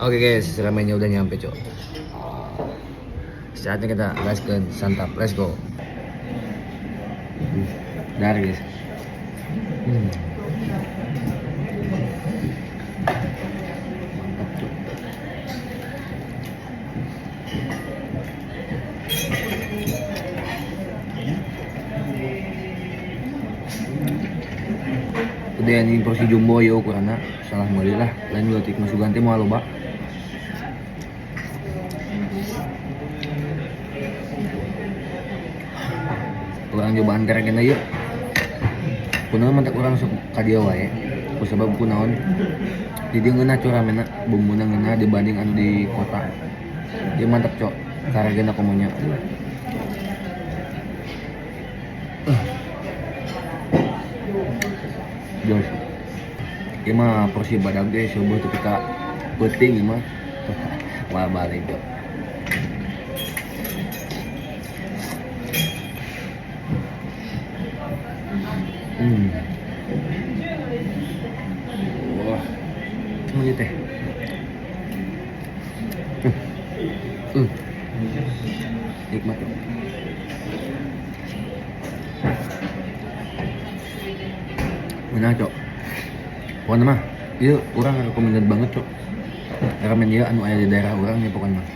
Oke guys, ramennya udah nyampe cok. Saatnya kita gaskan santap, let's go. Dar guys. Mantap cok. Udah ini porsi jumbo ya ukurannya salah mulai lah. Lain udah tik masuk ganti mau loba. Kurang cobaan keren aja. Kunaon mantak urang sok ka dieu wae. Ku sabab kunaon? Jadi ngeunah curamena bumbuna ngeunah dibanding anu di kota. Dia mantap cok. Karagena komonya. Jos. Ieu mah porsi badag guys, coba teu kita penting ieu mah. Wah balik cok. Wah, ini teh. Nikmat tuh. Mana cok? Pokoknya mah, iya orang rekomendasi banget cok. Ramen dia anu aya di daerah orang nih pokoknya mah.